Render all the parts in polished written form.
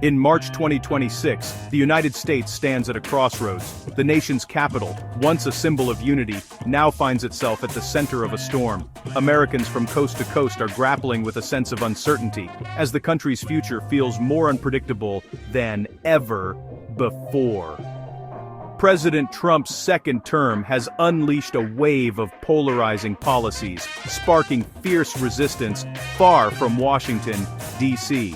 In March 2026, the United States stands at a crossroads. The nation's capital, once a symbol of unity, now finds itself at the center of a storm. Americans from coast to coast are grappling with a sense of uncertainty, as the country's future feels more unpredictable than ever before. President Trump's second term has unleashed a wave of polarizing policies, sparking fierce resistance far from Washington, D.C.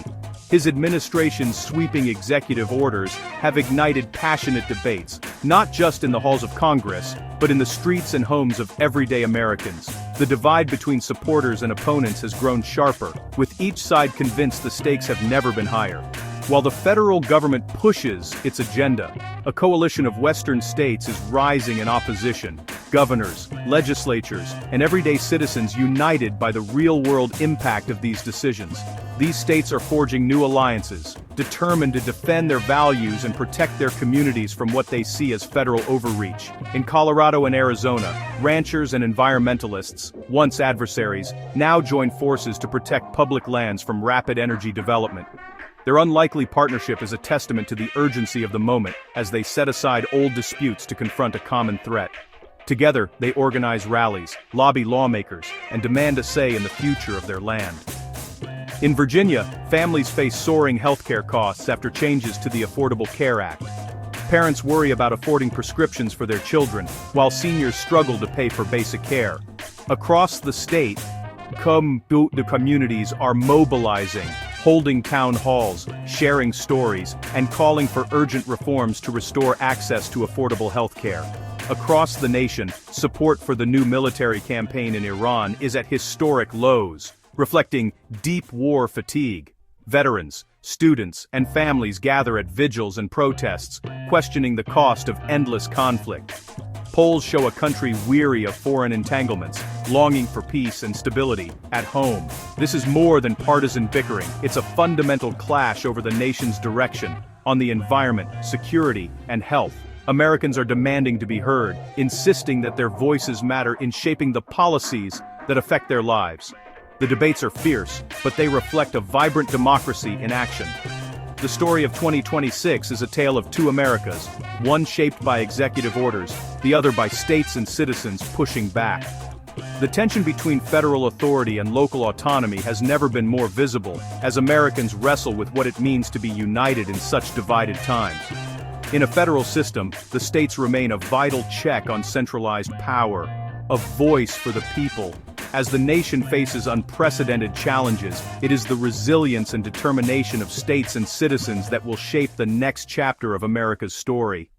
His administration's sweeping executive orders have ignited passionate debates, not just in the halls of Congress, but in the streets and homes of everyday Americans. The divide between supporters and opponents has grown sharper, with each side convinced the stakes have never been higher. While the federal government pushes its agenda, a coalition of Western states is rising in opposition. Governors, legislatures, and everyday citizens united by the real-world impact of these decisions. These states are forging new alliances, determined to defend their values and protect their communities from what they see as federal overreach. In Colorado and Arizona, ranchers and environmentalists, once adversaries, now join forces to protect public lands from rapid energy development. Their unlikely partnership is a testament to the urgency of the moment as they set aside old disputes to confront a common threat. Together, they organize rallies, lobby lawmakers, and demand a say in the future of their land. In Virginia, families face soaring healthcare costs after changes to the Affordable Care Act. Parents worry about affording prescriptions for their children, while seniors struggle to pay for basic care. Across the state, the communities are mobilizing, holding town halls, sharing stories, and calling for urgent reforms to restore access to affordable health care. Across the nation, support for the new military campaign in Iran is at historic lows, reflecting deep war fatigue. Veterans, students, and families gather at vigils and protests, questioning the cost of endless conflict. Polls show a country weary of foreign entanglements, longing for peace and stability at home. This is more than partisan bickering, it's a fundamental clash over the nation's direction on the environment, security, and health. Americans are demanding to be heard, insisting that their voices matter in shaping the policies that affect their lives. The debates are fierce, but they reflect a vibrant democracy in action. The story of 2026 is a tale of two Americas, one shaped by executive orders, the other by states and citizens pushing back. The tension between federal authority and local autonomy has never been more visible, as Americans wrestle with what it means to be united in such divided times. In a federal system, the states remain a vital check on centralized power, a voice for the people. As the nation faces unprecedented challenges, it is the resilience and determination of states and citizens that will shape the next chapter of America's story.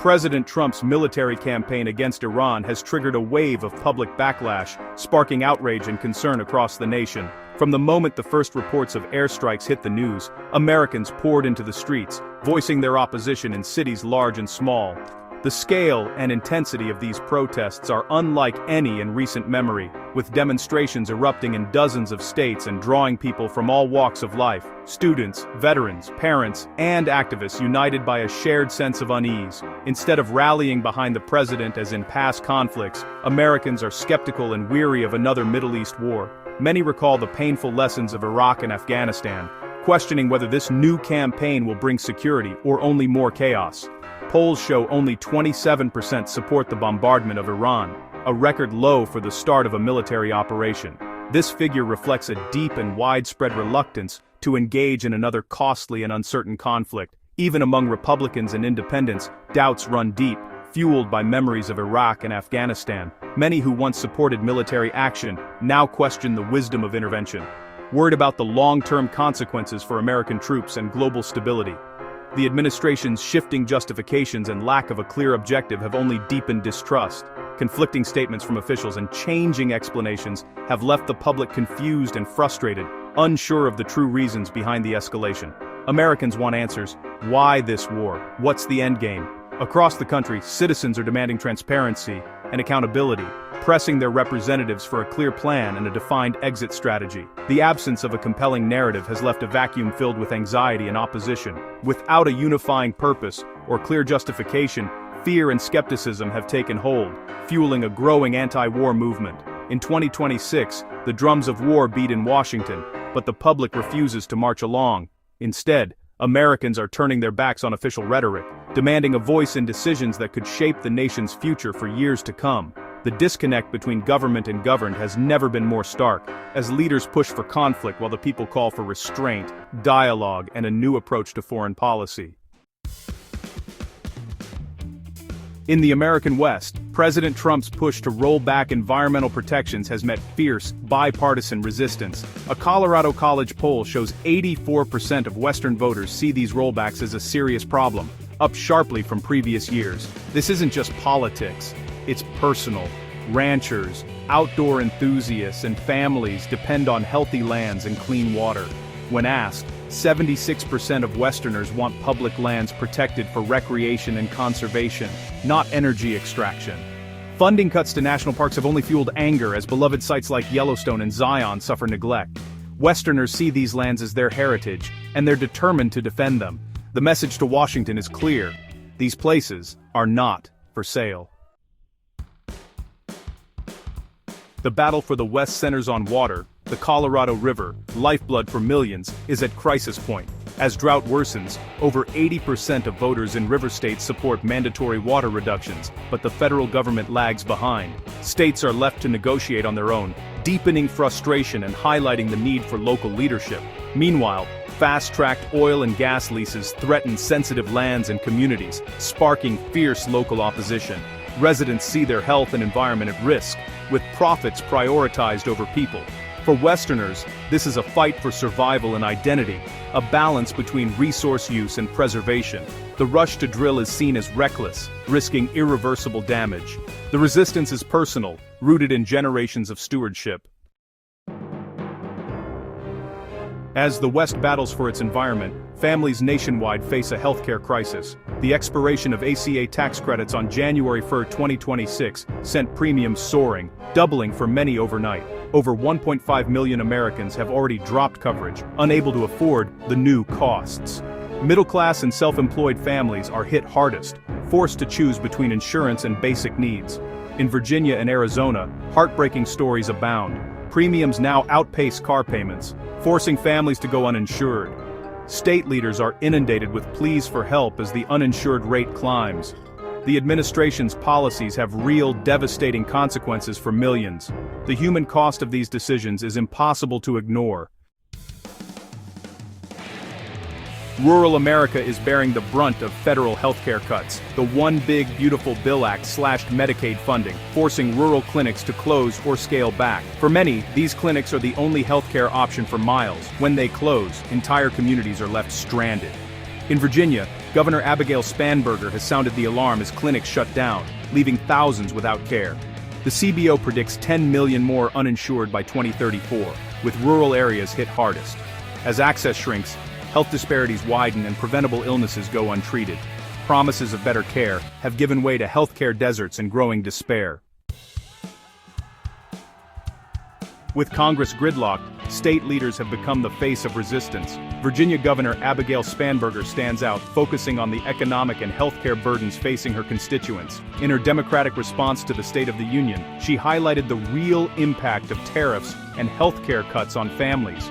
President Trump's military campaign against Iran has triggered a wave of public backlash, sparking outrage and concern across the nation. From the moment the first reports of airstrikes hit the news, Americans poured into the streets, voicing their opposition in cities large and small. The scale and intensity of these protests are unlike any in recent memory, with demonstrations erupting in dozens of states and drawing people from all walks of life, students, veterans, parents, and activists united by a shared sense of unease. Instead of rallying behind the president as in past conflicts, Americans are skeptical and weary of another Middle East war. Many recall the painful lessons of Iraq and Afghanistan, questioning whether this new campaign will bring security or only more chaos. Polls show only 27% support the bombardment of Iran, a record low for the start of a military operation. This figure reflects a deep and widespread reluctance to engage in another costly and uncertain conflict. Even among Republicans and independents, doubts run deep, fueled by memories of Iraq and Afghanistan. Many who once supported military action now question the wisdom of intervention, worried about the long-term consequences for American troops and global stability. The administration's shifting justifications and lack of a clear objective have only deepened distrust. Conflicting statements from officials and changing explanations have left the public confused and frustrated, unsure of the true reasons behind the escalation. Americans want answers. Why this war? What's the endgame? Across the country, citizens are demanding transparency and accountability, pressing their representatives for a clear plan and a defined exit strategy. The absence of a compelling narrative has left a vacuum filled with anxiety and opposition. Without a unifying purpose or clear justification, fear and skepticism have taken hold, fueling a growing anti-war movement. In 2026, the drums of war beat in Washington, but the public refuses to march along. Instead, Americans are turning their backs on official rhetoric, demanding a voice in decisions that could shape the nation's future for years to come. The disconnect between government and governed has never been more stark, as leaders push for conflict while the people call for restraint, dialogue, and a new approach to foreign policy. In the American West, President Trump's push to roll back environmental protections has met fierce, bipartisan resistance. A Colorado college poll shows 84% of Western voters see these rollbacks as a serious problem, up sharply from previous years. This isn't just politics. It's personal. Ranchers, outdoor enthusiasts, and families depend on healthy lands and clean water. When asked, 76% of Westerners want public lands protected for recreation and conservation, not energy extraction. Funding cuts to national parks have only fueled anger as beloved sites like Yellowstone and Zion suffer neglect. Westerners see these lands as their heritage, and they're determined to defend them. The message to Washington is clear: these places are not for sale. The battle for the West centers on water. The Colorado River, lifeblood for millions, is at crisis point. As drought worsens, over 80% of voters in river states support mandatory water reductions, but the federal government lags behind. States are left to negotiate on their own, deepening frustration and highlighting the need for local leadership. Meanwhile, fast-tracked oil and gas leases threaten sensitive lands and communities, sparking fierce local opposition. Residents see their health and environment at risk, with profits prioritized over people. For Westerners, this is a fight for survival and identity, a balance between resource use and preservation. The rush to drill is seen as reckless, risking irreversible damage. The resistance is personal, rooted in generations of stewardship. As the West battles for its environment, families nationwide face a healthcare crisis. The expiration of ACA tax credits on January 1, 2026, sent premiums soaring, doubling for many overnight. Over 1.5 million Americans have already dropped coverage, unable to afford the new costs. Middle-class and self-employed families are hit hardest, forced to choose between insurance and basic needs. In Virginia and Arizona, heartbreaking stories abound. Premiums now outpace car payments, forcing families to go uninsured. State leaders are inundated with pleas for help as the uninsured rate climbs. The administration's policies have real, devastating consequences for millions. The human cost of these decisions is impossible to ignore. Rural America is bearing the brunt of federal healthcare cuts. The One Big Beautiful Bill Act slashed Medicaid funding, forcing rural clinics to close or scale back. For many, these clinics are the only healthcare option for miles. When they close, entire communities are left stranded. In Virginia, Governor Abigail Spanberger has sounded the alarm as clinics shut down, leaving thousands without care. The CBO predicts 10 million more uninsured by 2034, with rural areas hit hardest. As access shrinks, health disparities widen and preventable illnesses go untreated. Promises of better care have given way to healthcare deserts and growing despair. With Congress gridlocked, state leaders have become the face of resistance. Virginia Governor Abigail Spanberger stands out, focusing on the economic and healthcare burdens facing her constituents. In her Democratic response to the State of the Union, she highlighted the real impact of tariffs and healthcare cuts on families.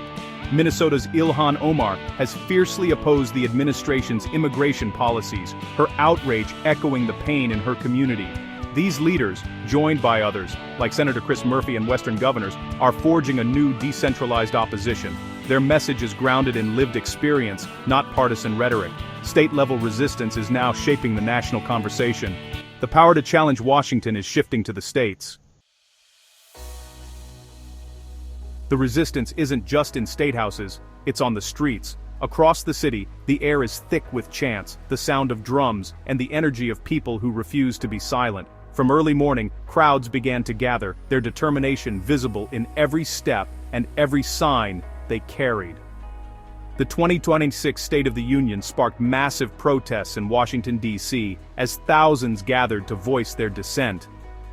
Minnesota's Ilhan Omar has fiercely opposed the administration's immigration policies, her outrage echoing the pain in her community. These leaders, joined by others, like Senator Chris Murphy and Western governors, are forging a new decentralized opposition. Their message is grounded in lived experience, not partisan rhetoric. State-level resistance is now shaping the national conversation. The power to challenge Washington is shifting to the states. The resistance isn't just in statehouses, it's on the streets. Across the city, the air is thick with chants, the sound of drums, and the energy of people who refuse to be silent. From early morning, crowds began to gather, their determination visible in every step and every sign they carried. The 2026 State of the Union sparked massive protests in Washington, D.C., as thousands gathered to voice their dissent.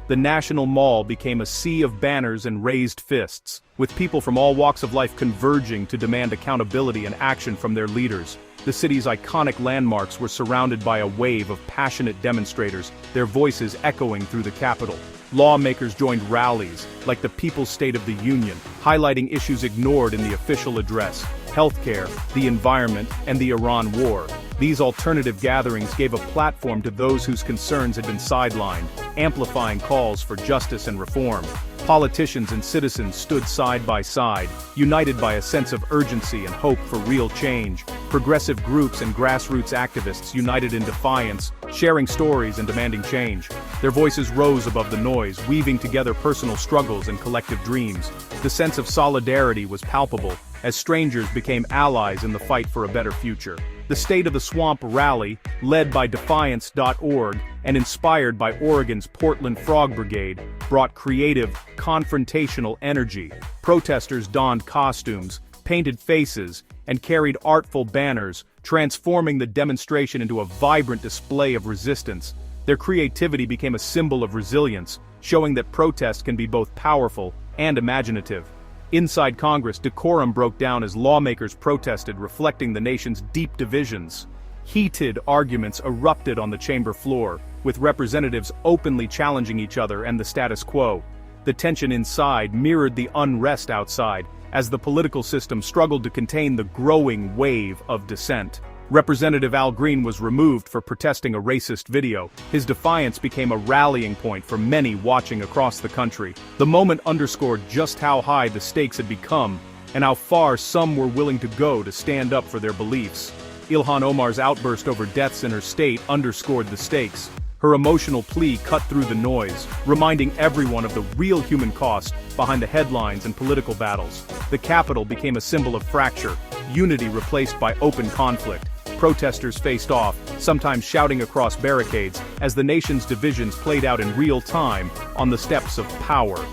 The National Mall became a sea of banners and raised fists, with people from all walks of life converging to demand accountability and action from their leaders. The city's iconic landmarks were surrounded by a wave of passionate demonstrators, their voices echoing through the Capitol. lawmakers joined rallies, like the People's State of the Union, highlighting issues ignored in the official address: healthcare, the environment, and the Iran war. These alternative gatherings gave a platform to those whose concerns had been sidelined, amplifying calls for justice and reform. Politicians and citizens stood side by side, united by a sense of urgency and hope for real change. Progressive groups and grassroots activists united in defiance, sharing stories and demanding change. Their voices rose above the noise, weaving together personal struggles and collective dreams. The sense of solidarity was palpable, as strangers became allies in the fight for a better future. The State of the Swamp rally, led by Defiance.org and inspired by Oregon's Portland Frog Brigade, brought creative, confrontational energy. Protesters donned costumes, painted faces, and carried artful banners, transforming the demonstration into a vibrant display of resistance. Their creativity became a symbol of resilience, showing that protest can be both powerful and imaginative. Inside Congress, decorum broke down as lawmakers protested, reflecting the nation's deep divisions. Heated arguments erupted on the chamber floor, with representatives openly challenging each other and the status quo. The tension inside mirrored the unrest outside, as the political system struggled to contain the growing wave of dissent. Representative Al Green was removed for protesting a racist video. His defiance became a rallying point for many watching across the country. The moment underscored just how high the stakes had become, and how far some were willing to go to stand up for their beliefs. Ilhan Omar's outburst over deaths in her state underscored the stakes. Her emotional plea cut through the noise, reminding everyone of the real human cost behind the headlines and political battles. The Capitol became a symbol of fracture, unity replaced by open conflict. Protesters faced off, sometimes shouting across barricades, as the nation's divisions played out in real time on the steps of power.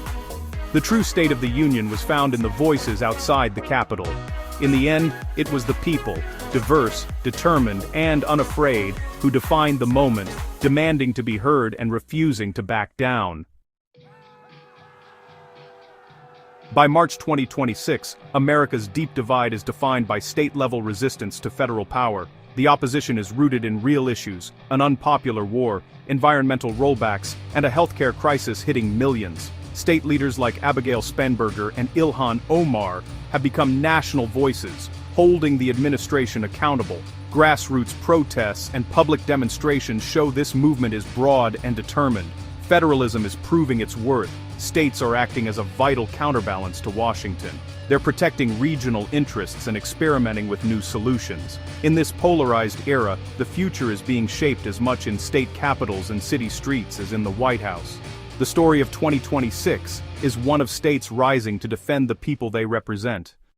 The true State of the Union was found in the voices outside the Capitol. In the end, it was the people, diverse, determined, and unafraid, who defined the moment, demanding to be heard and refusing to back down. By March 2026, America's deep divide is defined by state-level resistance to federal power. The opposition is rooted in real issues: an unpopular war, environmental rollbacks, and a healthcare crisis hitting millions. State leaders like Abigail Spanberger and Ilhan Omar have become national voices, holding the administration accountable. Grassroots protests and public demonstrations show this movement is broad and determined. Federalism is proving its worth. States are acting as a vital counterbalance to Washington. They're protecting regional interests and experimenting with new solutions. In this polarized era, the future is being shaped as much in state capitals and city streets as in the White House. The story of 2026 is one of states rising to defend the people they represent.